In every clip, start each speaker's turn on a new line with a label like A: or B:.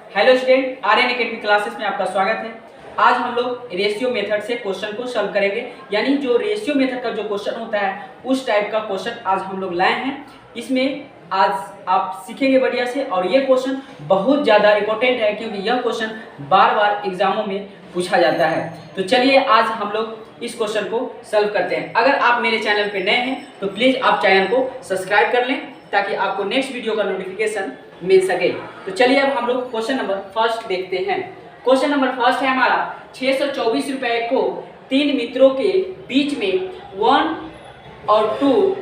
A: Hello student, Aryan academy classes में आपका स्वागत है। आज हम लोग रेशियो मेथड से क्वेश्चन को सॉल्व करेंगे, यानी जो रेशियो मेथड का जो क्वेश्चन होता है उस टाइप का क्वेश्चन आज हम लोग लाए हैं। इसमें आज आप सीखेंगे बढ़िया से, और ये क्वेश्चन बहुत ज़्यादा इंपॉर्टेंट है क्योंकि यह क्वेश्चन बार बार एग्जामों में पूछा जाता है। तो चलिए आज हम लोग इस क्वेश्चन को सॉल्व करते हैं। अगर आप मेरे चैनल पर नए हैं तो प्लीज़ आप चैनल को सब्सक्राइब कर लें ताकि आपको नेक्स्ट वीडियो का नोटिफिकेशन मिल सके। तो चलिए अब हम लोग क्वेश्चन नंबर फर्स्ट देखते हैं। क्वेश्चन नंबर फर्स्ट है हमारा, 624 रुपए को तीन मित्रों के बीच में 1 और 2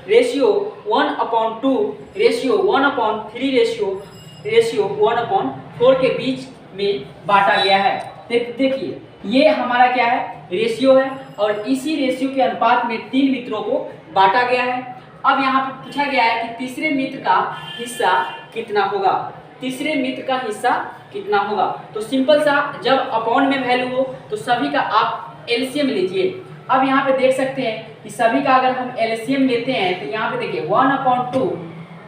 A: रेशियो 1/2 रेशियो 1/3 रेशियो 1/4 के बीच में बांटा गया है। देखिए ये हमारा क्या है, रेशियो है, और इसी रेशियो के अनुपात में तीन मित्रों को बांटा गया है। अब यहाँ पर पूछा गया है कि तीसरे मित्र का हिस्सा कितना होगा। तीसरे मित्र का हिस्सा कितना होगा, तो सिंपल सा, जब अपॉन में वैल्यू हो तो सभी का आप एलसीएम लीजिए। अब यहाँ पे देख सकते हैं कि सभी का अगर हम एलसीएम लेते हैं तो यहाँ पे देखिए 1/2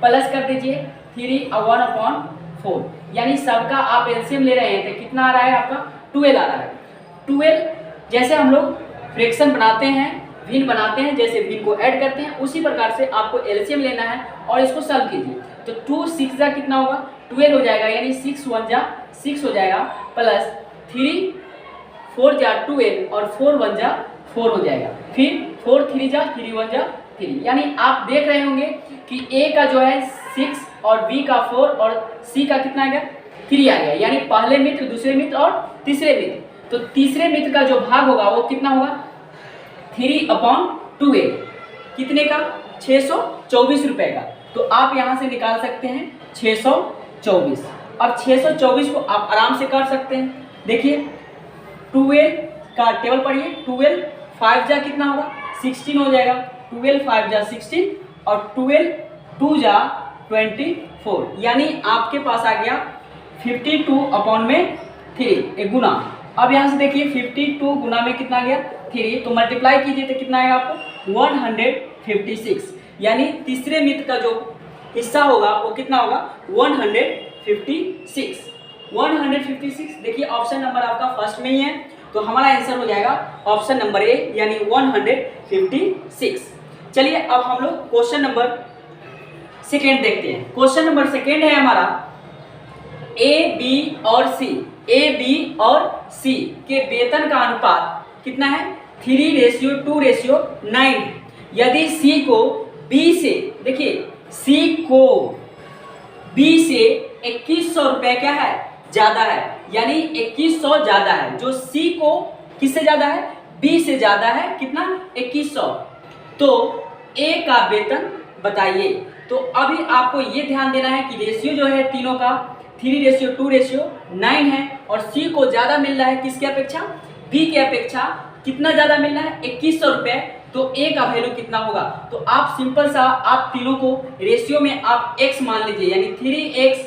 A: प्लस कर दीजिए 3 और 1/4, यानी सबका आप एलसीएम ले रहे हैं तो कितना आ रहा है आपका, 12 आ रहा है। 12 जैसे हम लोग फ्रैक्शन बनाते हैं, भिन्न बनाते हैं, जैसे भिन्न को ऐड करते हैं उसी प्रकार से आपको एलसीएम लेना है और इसको सॉल्व कीजिए। तो 2 6 जा कितना होगा, 12 हो जाएगा, यानी 6 1 जा 6 हो जाएगा, प्लस 3 4 जा 12 और 4 1 जा 4 हो जाएगा, फिर 4 3 जा 3 1 जा 3। यानी आप देख रहे होंगे कि ए का जो है 6 और बी का 4 और सी का कितना आ गया, 3 आ गया, यानी पहले मित्र, दूसरे मित्र और तीसरे मित्र। तो तीसरे मित्र का जो भाग होगा वो कितना होगा, 3/2 कितने का, 624 रुपए का। तो आप यहाँ से निकाल सकते हैं 624। अब 624 को आप आराम से कर सकते हैं। देखिए 12 का टेबल पढ़िए, 12 5 जा कितना होगा, 16 हो जाएगा, 12 5 जा 16 और 12 2 जा 24, यानी आपके पास आ गया 52/3 एक गुना। अब यहाँ से देखिए 52 गुना में कितना गया, 3, तो मल्टीप्लाई कीजिए तो कितना आएगा आपको, 156, यानी तीसरे मित्र का जो हिस्सा होगा वो कितना होगा, 156। 156 देखिए ऑप्शन नंबर आपका फर्स्ट में ही है, तो हमारा आंसर हो जाएगा ऑप्शन नंबर ए, यानी 156। चलिए अब हम लोग क्वेश्चन नंबर सेकेंड देखते हैं। क्वेश्चन नंबर सेकेंड है हमारा, ए बी और सी के वेतन का अनुपात कितना है, 3:2:9। यदि सी को बी से, देखिए सी को बी से 2100 रुपए क्या है, ज्यादा है, यानी 2100 ज्यादा है। जो सी को किससे ज्यादा है, बी से ज्यादा है, कितना, 2100। तो ए का वेतन बताइए। तो अभी आपको ये ध्यान देना है कि रेशियो जो है तीनों का 3:2:9 है, और सी को ज्यादा मिल रहा है किसके अपेक्षा, बी के अपेक्षा। कितना ज्यादा मिल रहा है, 2100 रुपए। तो ए का वैल्यू कितना होगा, तो आप सिंपल सा, आप तीनों को रेशियो में आप x मान लीजिए, यानी 3x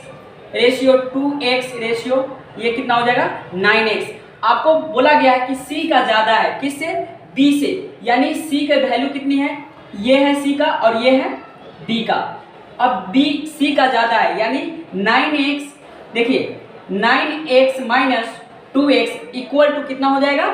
A: रेशियो 2x रेशियो ये कितना हो जाएगा, 9x। आपको बोला गया है कि सी का ज्यादा है किससे, बी से, यानी सी का वैल्यू कितनी है, ये है सी का और ये है बी का। अब बी सी का ज्यादा है, यानी 9x, देखिए 9x minus 2x equal to कितना हो जाएगा,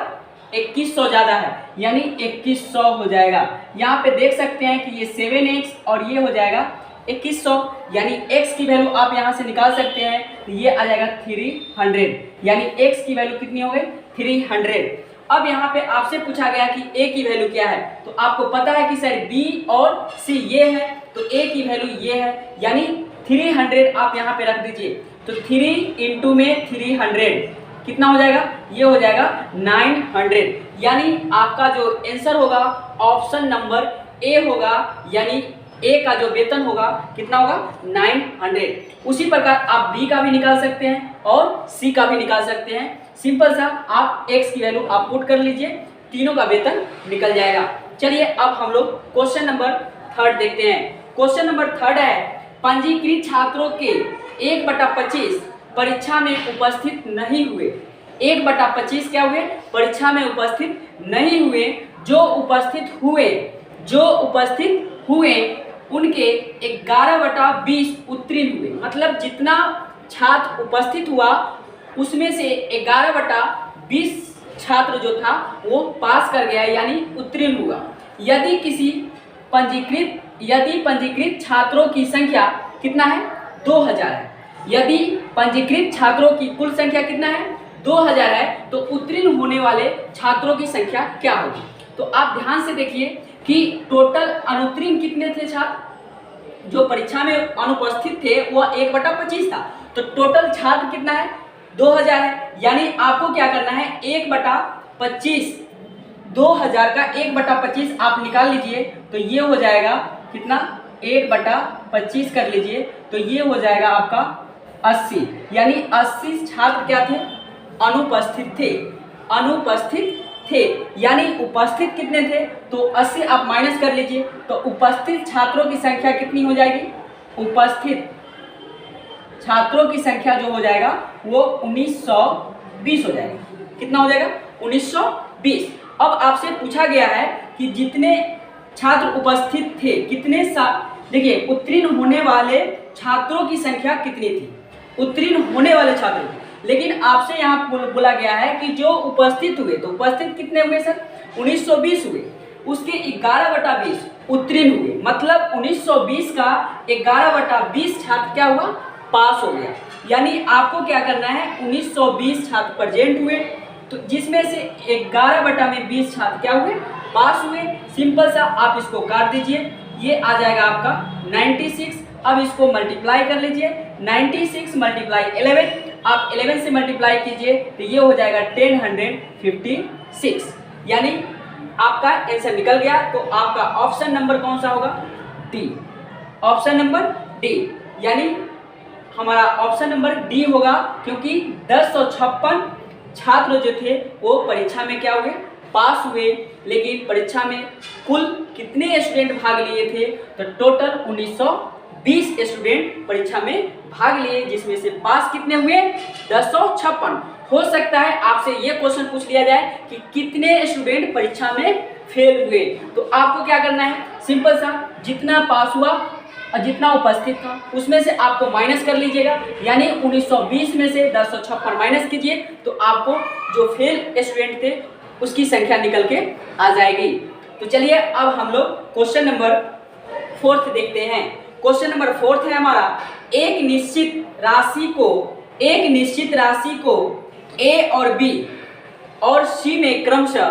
A: 2100 ज्यादा है, यानी 2100 हो जाएगा। यहाँ पे देख सकते हैं कि ये 7x और ये हो जाएगा 2100, यानी x की वैल्यू आप यहाँ से निकाल सकते हैं, तो ये आ जाएगा 300, यानी x की वैल्यू कितनी हो गई, 300। अब यहाँ पे आपसे पूछा गया कि a की वैल्यू क्या है, तो आपको पता है कि सर b और c ये है, तो a की वैल्यू ये है, यानी 300 आप यहाँ पे रख दीजिए। तो 3 इंटू में 300 कितना हो जाएगा, ये हो जाएगा 900, यानी आपका जो आंसर होगा ऑप्शन नंबर ए होगा, यानी ए का जो वेतन होगा कितना होगा, 900। उसी प्रकार आप बी का भी निकाल सकते हैं और सी का भी निकाल सकते हैं। सिंपल सा, आप एक्स की वैल्यू आप पुट कर लीजिए, तीनों का वेतन निकल जाएगा। चलिए अब हम लोग क्वेश्चन नंबर थर्ड देखते हैं। क्वेश्चन नंबर थर्ड है, पंजीकृत छात्रों के 1/25 परीक्षा में उपस्थित नहीं हुए। 1/25 क्या हुए, परीक्षा में उपस्थित नहीं हुए। जो उपस्थित हुए उनके 11/20 उत्तीर्ण हुए। मतलब जितना छात्र उपस्थित हुआ उसमें से 11/20 छात्र जो था वो पास कर गया यानी उत्तीर्ण हुआ। यदि पंजीकृत छात्रों की संख्या कितना है 2000 है, यदि पंजीकृत छात्रों की कुल संख्या कितना है 2000 है, तो उत्तीर्ण होने वाले छात्रों की संख्या क्या होगी। तो आप ध्यान से देखिए कि टोटल अनुत्तीर्ण कितने थे छात्र, जो परीक्षा में अनुपस्थित थे वह 1/25 था, तो टोटल छात्र कितना है 2000 है, यानी आपको क्या करना है 1/25, 2000 का 1/25 आप निकाल लीजिए, तो ये हो जाएगा कितना 1/25 कर लीजिए, तो ये हो जाएगा आपका 80, यानी 80 छात्र क्या थे अनुपस्थित थे, यानी उपस्थित कितने थे, तो 80 आप माइनस कर लीजिए, तो उपस्थित छात्रों की संख्या कितनी हो जाएगी, उपस्थित छात्रों की संख्या जो हो जाएगा वो 1920 हो जाएगा। कितना हो जाएगा 1920। अब आपसे पूछा गया है कि जितने छात्र उपस्थित थे कितने देखिए उत्तीर्ण होने वाले छात्रों की संख्या कितनी थी, उत्तीर्ण होने वाले छात्रों की, लेकिन आपसे यहाँ बोला गया है कि जो उपस्थित हुए, तो उपस्थित कितने हुए सर 1920 हुए, उसके 11/20 उत्तीर्ण हुए, मतलब 1920 का 11/20 छात्र क्या हुआ पास हो गया। यानी आपको क्या करना है 1920 छात्र प्रेजेंट हुए, तो जिसमें से 11/20 छात्र क्या हुए पास हुए। सिंपल सा आप इसको काट दीजिए, ये आ जाएगा आपका 96। अब इसको मल्टीप्लाई कर लीजिए, 96 × 11, आप 11 से मल्टीप्लाई कीजिए तो ये हो जाएगा 1056, यानी आपका आंसर निकल गया। तो आपका ऑप्शन नंबर कौन सा होगा डी, ऑप्शन नंबर डी, यानी हमारा ऑप्शन नंबर डी होगा, क्योंकि 1056 छात्र जो थे वो परीक्षा में क्या हुए पास हुए, लेकिन परीक्षा में कुल कितने स्टूडेंट भाग लिए थे, तो टोटल 1920 स्टूडेंट परीक्षा में भाग लिए, जिसमें से पास कितने हुए 1056। हो सकता है आपसे ये क्वेश्चन पूछ लिया जाए कि कितने स्टूडेंट परीक्षा में फेल हुए, तो आपको क्या करना है सिंपल सा, जितना पास हुआ और जितना उपस्थित था उसमें से आपको माइनस कर लीजिएगा, यानी 1920 में से 1056 माइनस कीजिए तो आपको जो फेल स्टूडेंट थे उसकी संख्या निकल के आ जाएगी। तो चलिए अब हम लोग क्वेश्चन नंबर 4 देखते हैं। क्वेश्चन नंबर 4 है हमारा, एक निश्चित राशि को ए और बी और सी में क्रमशः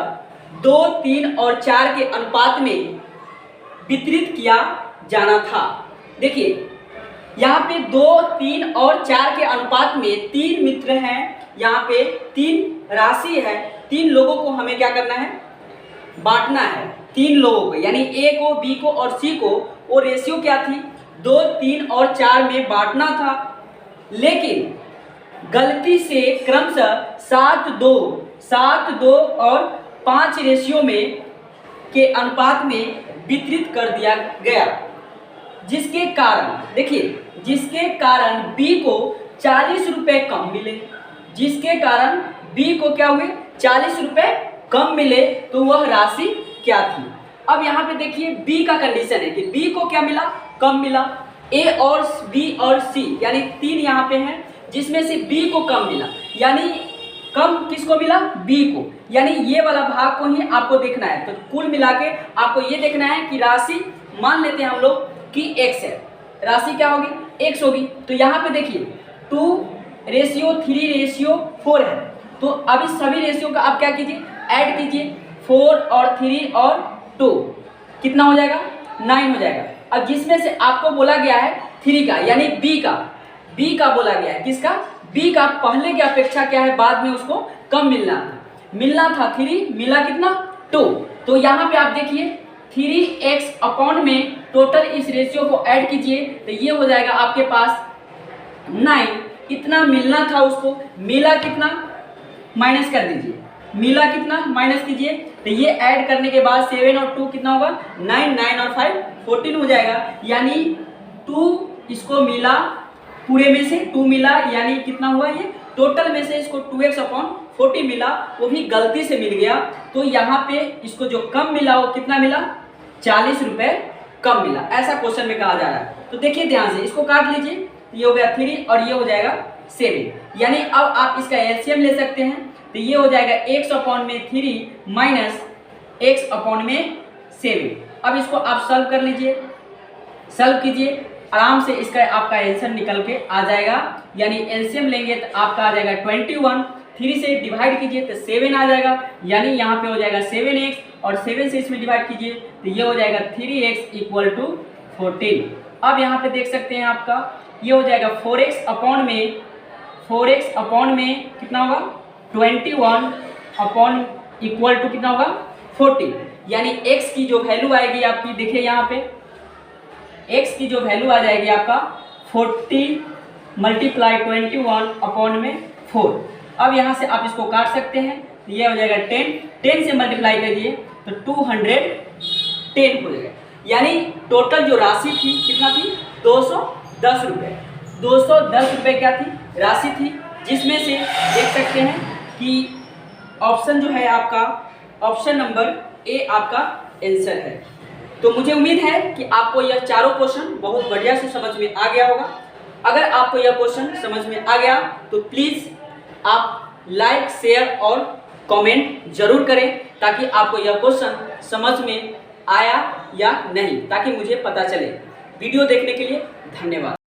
A: 2, 3 और 4 के अनुपात में वितरित किया जाना था। देखिए यहाँ पे 2, 3 और 4 के अनुपात में 3 मित्र हैं, यहाँ पे 3 राशि है, 3 लोगों को हमें क्या करना है बांटना है, 3 लोगों को, यानी ए को बी को और सी को। वो रेशियो क्या थी 2, 3 और 4 में बांटना था, लेकिन गलती से क्रमशः 7, 2 और 5 रेशियो में के अनुपात में वितरित कर दिया गया, जिसके कारण बी को 40 रुपये कम मिले, जिसके कारण बी को क्या हुए 40 रुपये कम मिले, तो वह राशि क्या थी। अब यहाँ पे देखिए बी का कंडीशन है कि बी को क्या मिला कम मिला, ए और बी और सी यानी 3 यहाँ पे हैं, जिसमें से बी को कम मिला, यानी कम किसको मिला बी को, यानी ये वाला भाग को ही आपको देखना है। तो कुल मिला के आपको ये देखना है कि राशि मान लेते हैं हम लोग कि x है, राशि क्या होगी x होगी। तो यहाँ पे देखिए 2:3:4 है, तो अब इस सभी रेशियो का आप क्या कीजिए ऐड कीजिए, 4 और 3 और 2 कितना हो जाएगा 9 हो जाएगा। अब जिसमें से आपको बोला गया है 3 का, यानी बी का बोला गया है, किसका बी का, पहले की अपेक्षा क्या है बाद में उसको कम मिलना था 3, मिला कितना 2। तो यहाँ पे आप देखिए 3x अपॉन में टोटल इस रेशियो को ऐड कीजिए तो ये हो जाएगा आपके पास 9, इतना मिलना था उसको, मिला कितना माइनस कर दीजिए, मिला कितना माइनस कीजिए, तो ये ऐड करने के बाद 7 और 2 कितना होगा 9, 9 और 5 14 हो जाएगा, यानी 2 इसको मिला, पूरे में से 2 मिला, यानी कितना हुआ ये टोटल में से इसको 2x अपॉन 40 मिला, वो भी गलती से मिल गया। तो यहाँ पे इसको जो कम मिला वो कितना मिला 40 रुपये कम मिला, ऐसा क्वेश्चन में कहा जा रहा है। तो देखिए ध्यान से इसको काट लीजिए, ये हो गया 3 और ये हो जाएगा 7। यानी अब आप इसका एलसीएम ले सकते हैं, तो ये हो जाएगा x/3 माइनस x/7। अब इसको आप सॉल्व कर लीजिए, सॉल्व कीजिए, आराम से इसका आपका आंसर निकल के आ जाएगा। यानी एलसीएम लेंगे तो आपका आ जाएगा 21, 3 से डिवाइड कीजिए तो 7 आ जाएगा, यानी यहाँ पे हो जाएगा 7x और 7 से इसमें डिवाइड कीजिए तो ये हो जाएगा 3x = 14। अब यहाँ पे देख सकते हैं आपका ये हो जाएगा 4x अपॉन में कितना होगा 21 अपॉन इक्वल टू कितना होगा 40। यानी x की जो वैल्यू आएगी आपकी, देखिए यहाँ पे x की जो वैल्यू आ जाएगी आपका 40 × 21 अपॉन में 4। अब यहाँ से आप इसको काट सकते हैं, तो ये हो जाएगा 10 से मल्टीप्लाई करिए तो 210 हो जाएगा। यानी टोटल जो राशि थी कितना थी 210 रुपये। 210 रुपये क्या थी राशि थी, जिसमें से देख सकते हैं कि ऑप्शन जो है आपका ऑप्शन नंबर ए आपका आंसर है। तो मुझे उम्मीद है कि आपको यह चारों क्वेश्चन बहुत बढ़िया से समझ में आ गया होगा। अगर आपको यह क्वेश्चन समझ में आ गया तो प्लीज़ आप लाइक, शेयर और कमेंट जरूर करें, ताकि आपको यह क्वेश्चन समझ में आया या नहीं, ताकि मुझे पता चले। वीडियो देखने के लिए धन्यवाद।